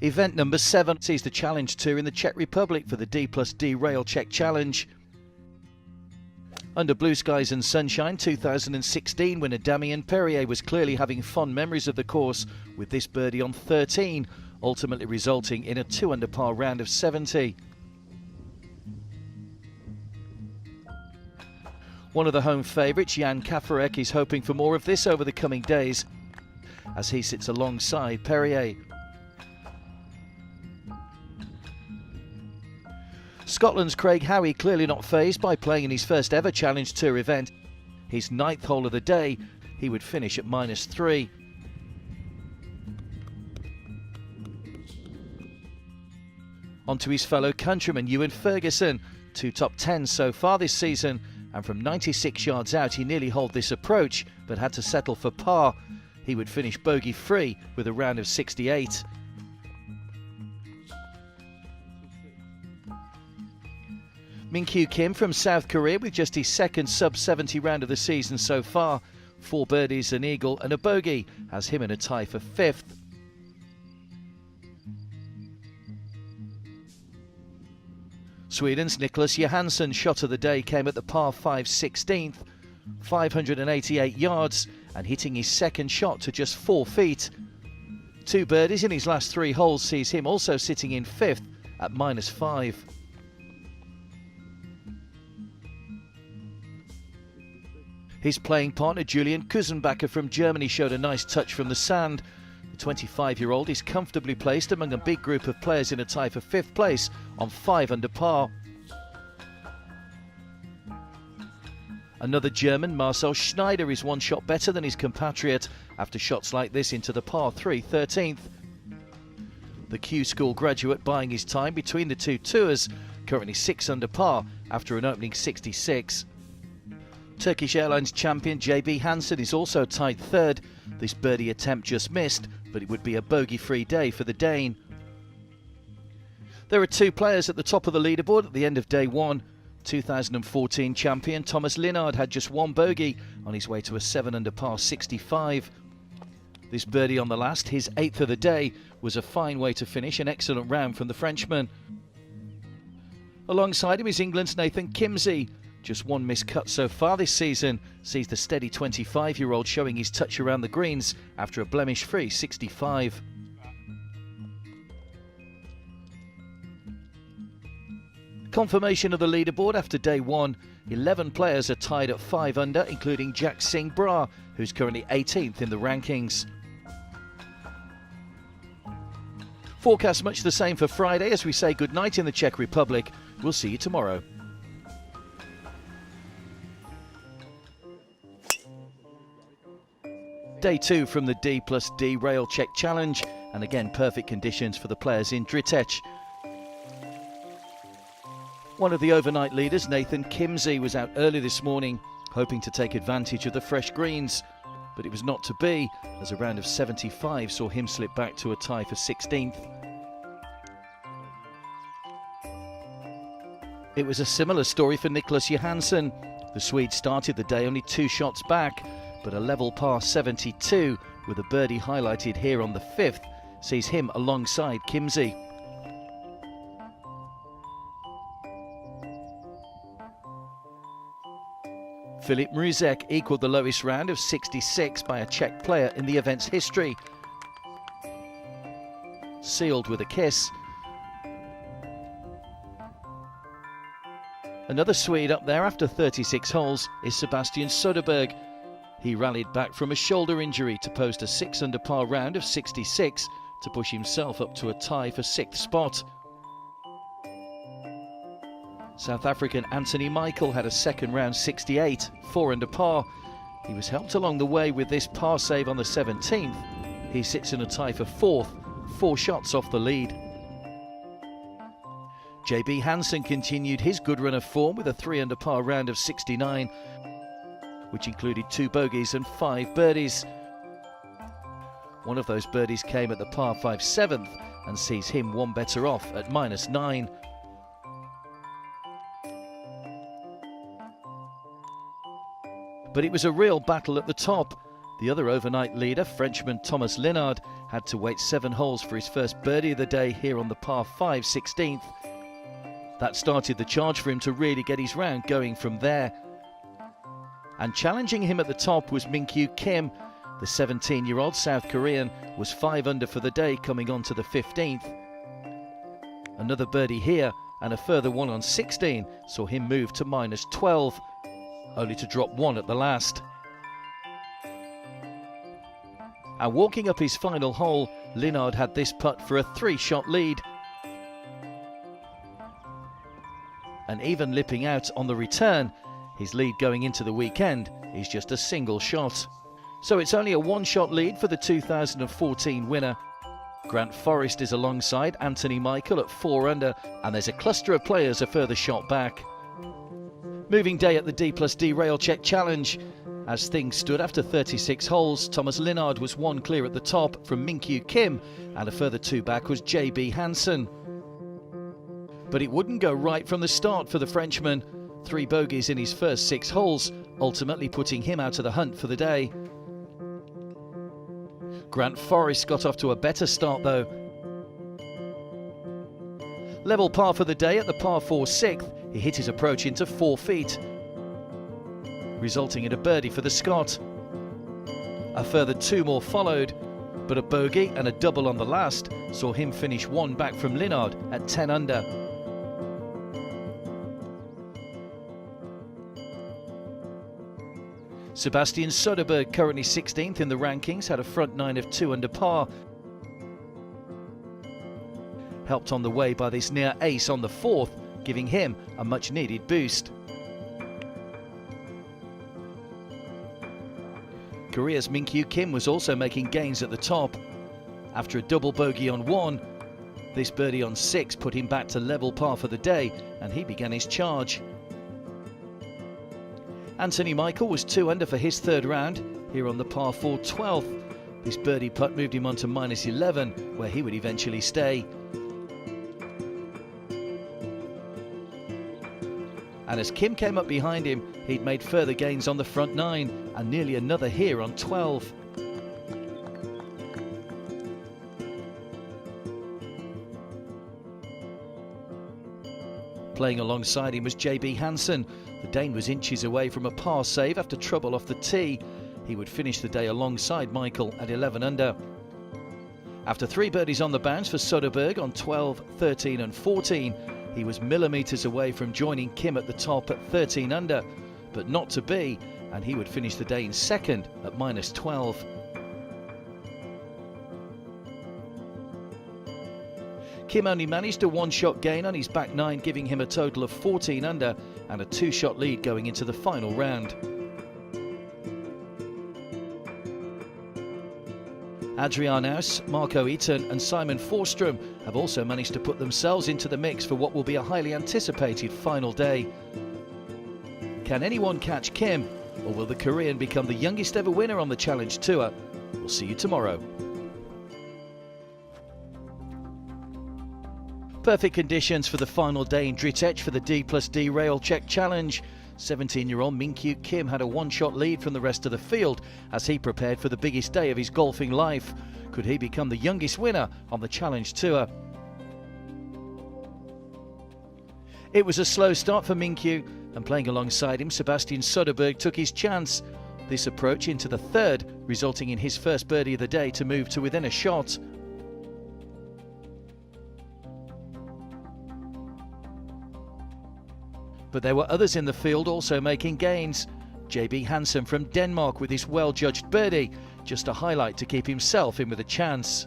Event number 7 sees the Challenge Tour in the Czech Republic for the D+D REAL Czech Challenge. Under blue skies and sunshine, 2016 winner Damien Perrier was clearly having fond memories of the course with this birdie on 13, ultimately resulting in a 2 under par round of 70. One of the home favourites, Jan Kafarek, is hoping for more of this over the coming days as he sits alongside Perrier. Scotland's Craig Howie clearly not fazed by playing in his first ever Challenge Tour event. His 9th hole of the day, he would finish at -3. On to his fellow countryman Ewan Ferguson, 2 top 10s so far this season, and from 96 yards out he nearly holed this approach but had to settle for par. He would finish bogey free with a round of 68. Minkyu Kim from South Korea with just his second sub-70 round of the season so far. 4 birdies, an eagle and a bogey, has him in a tie for 5th. Sweden's Nicolas Johansson shot of the day came at the par 5 16th, 588 yards, and hitting his second shot to just 4 feet. 2 birdies in his last 3 holes sees him also sitting in 5th at -5. His playing partner Julian Kuzenbacher from Germany showed a nice touch from the sand. The 25-year-old is comfortably placed among a big group of players in a tie for 5th place on 5 under par. Another German, Marcel Schneider, is 1 shot better than his compatriot after shots like this into the par 3 13th. The Q School graduate buying his time between the 2 tours, currently 6 under par after an opening 66. Turkish Airlines champion JB Hansen is also tied 3rd. This birdie attempt just missed, but it would be a bogey-free day for the Dane. There are 2 players at the top of the leaderboard at the end of day 1. 2014 champion Thomas Leonard had just 1 bogey on his way to a 7 under par 65. This birdie on the last, his 8th of the day, was a fine way to finish an excellent round from the Frenchman. Alongside him is England's Nathan Kimsey. Just 1 missed cut so far this season sees the steady 25-year-old showing his touch around the greens after a blemish-free 65. Confirmation of the leaderboard after day 1. 11 players are tied at 5 under, including Jack Singh Brar, who's currently 18th in the rankings. Forecast much the same for Friday as we say goodnight in the Czech Republic. We'll see you tomorrow. Day 2 from the D+D REAL Czech Challenge, and again perfect conditions for the players in Drítec. One of the overnight leaders, Nathan Kimsey, was out early this morning, hoping to take advantage of the fresh greens, but it was not to be, as a round of 75 saw him slip back to a tie for 16th. It was a similar story for Nicolas Johansson. The Swede started the day only 2 shots back, but a level par 72 with a birdie highlighted here on the 5th sees him alongside Kimsey. Filip Mruzek equalled the lowest round of 66 by a Czech player in the event's history. Sealed with a kiss. Another Swede up there after 36 holes is Sebastian Soderbergh. He rallied back from a shoulder injury to post a 6 under par round of 66 to push himself up to a tie for 6th spot. South African Anthony Michael had a second round 68, 4 under par. He was helped along the way with this par save on the 17th. He sits in a tie for 4th, 4 shots off the lead. JB Hansen continued his good run of form with a 3 under par round of 69, which included 2 bogeys and 5 birdies. One of those birdies came at the par 5 7th and sees him 1 better off at -9. But it was a real battle at the top. The other overnight leader, Frenchman Thomas Leonard, had to wait 7 holes for his first birdie of the day here on the par 5 16th. That started the charge for him to really get his round going from there. And challenging him at the top was Minkyu Kim. The 17-year-old South Korean was 5 under for the day coming on to the 15th. Another birdie here and a further one on 16 saw him move to -12, only to drop 1 at the last. And walking up his final hole, Leonard had this putt for a 3-shot lead. And even lipping out on the return, his lead going into the weekend is just a single shot. So it's only a 1-shot lead for the 2014 winner. Grant Forrest is alongside Anthony Michael at 4 under, and there's a cluster of players a further shot back. Moving day at the D+D REAL Czech Challenge. As things stood after 36 holes, Thomas Leonard was 1 clear at the top from Minkyu Kim, and a further 2 back was J.B. Hansen. But it wouldn't go right from the start for the Frenchman. 3 bogeys in his first 6 holes, ultimately putting him out of the hunt for the day. Grant Forrest got off to a better start though. Level par for the day at the par 4 6th, he hit his approach into 4 feet, resulting in a birdie for the Scot. A further 2 more followed, but a bogey and a double on the last saw him finish 1 back from Leonard at 10 under. Sebastian Soderbergh, currently 16th in the rankings, had a front 9 of 2 under par. Helped on the way by this near ace on the 4th, giving him a much needed boost. Korea's Minkyu Kim was also making gains at the top. After a double bogey on 1, this birdie on 6 put him back to level par for the day, and he began his charge. Anthony Michael was 2 under for his 3rd round, here on the par 4 12th. This birdie putt moved him on to -11, where he would eventually stay. And as Kim came up behind him, he'd made further gains on the front 9, and nearly another here on 12. Playing alongside him was J.B. Hansen. The Dane was inches away from a par save after trouble off the tee. He would finish the day alongside Michael at 11 under. After 3 birdies on the bounce for Soderbergh on 12, 13 and 14, he was millimetres away from joining Kim at the top at 13 under, but not to be, and he would finish the day in 2nd at -12. Kim only managed a 1-shot gain on his back 9, giving him a total of 14 under and a 2-shot lead going into the final round. Adrian Aus, Marco Eaton and Simon Forsström have also managed to put themselves into the mix for what will be a highly anticipated final day. Can anyone catch Kim, or will the Korean become the youngest ever winner on the Challenge Tour? We'll see you tomorrow. Perfect conditions for the final day in Drítec for the D+D REAL Czech Challenge. 17-year-old Minkyu Kim had a 1-shot lead from the rest of the field as he prepared for the biggest day of his golfing life. Could he become the youngest winner on the Challenge Tour? It was a slow start for Minkyu, and playing alongside him, Sebastian Soderbergh took his chance. This approach into the 3rd, resulting in his first birdie of the day to move to within a shot. But there were others in the field also making gains. J.B. Hansen from Denmark with his well-judged birdie, just a highlight to keep himself in with a chance.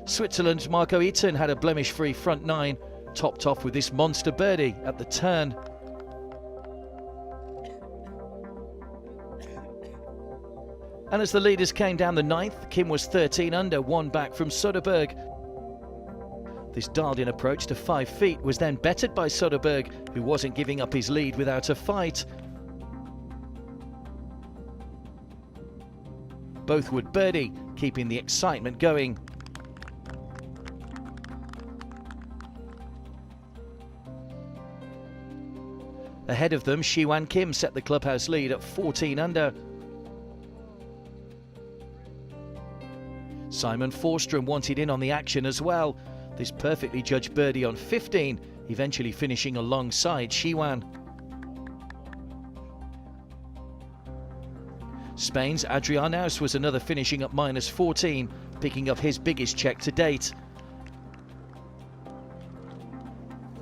Switzerland's Marco Eaton had a blemish-free front 9, topped off with this monster birdie at the turn. And as the leaders came down the 9th, Kim was 13 under, 1 back from Soderbergh. This dialed-in approach to 5 feet was then bettered by Soderbergh, who wasn't giving up his lead without a fight. Both would birdie, keeping the excitement going. Ahead of them, Minkyu Kim set the clubhouse lead at 14 under. Simon Forsström wanted in on the action as well. This perfectly judged birdie on 15, eventually finishing alongside Minkyu. Spain's Adrian Aus was another, finishing at -14, picking up his biggest check to date.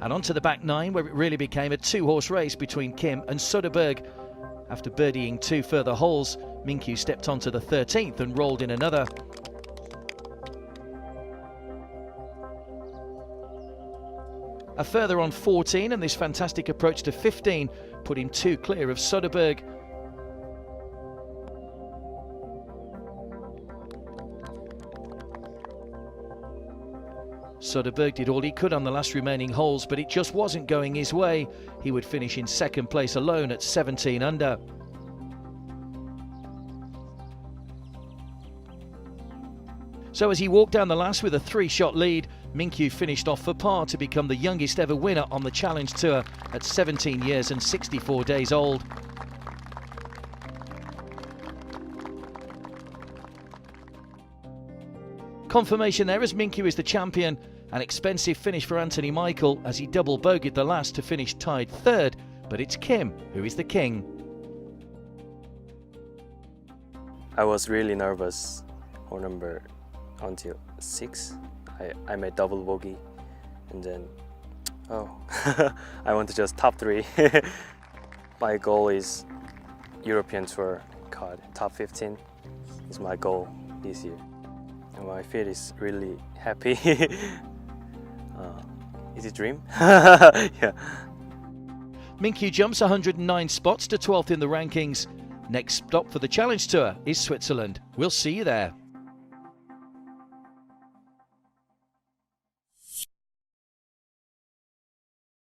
And onto the back nine, where it really became a two-horse race between Kim and Soderbergh. After birdieing 2 further holes, Minkyu stepped onto the 13th and rolled in another. A further on 14, and this fantastic approach to 15 put him 2 clear of Soderbergh. Soderbergh did all he could on the last remaining holes, but it just wasn't going his way. He would finish in second place alone at 17 under. So as he walked down the last with a 3-shot lead, Minkyu finished off for par to become the youngest ever winner on the Challenge Tour at 17 years and 64 days old. Confirmation there as Minkyu is the champion. An expensive finish for Anthony Michael as he double bogeyed the last to finish tied 3rd, but it's Kim who is the king. I was really nervous on number until 6. I made double bogey and then I want to just top 3. My goal is European Tour card. Top 15 is my goal this year. And my feet is really happy. Is it a dream? Yeah. Minkyu jumps 109 spots to 12th in the rankings. Next stop for the Challenge Tour is Switzerland. We'll see you there.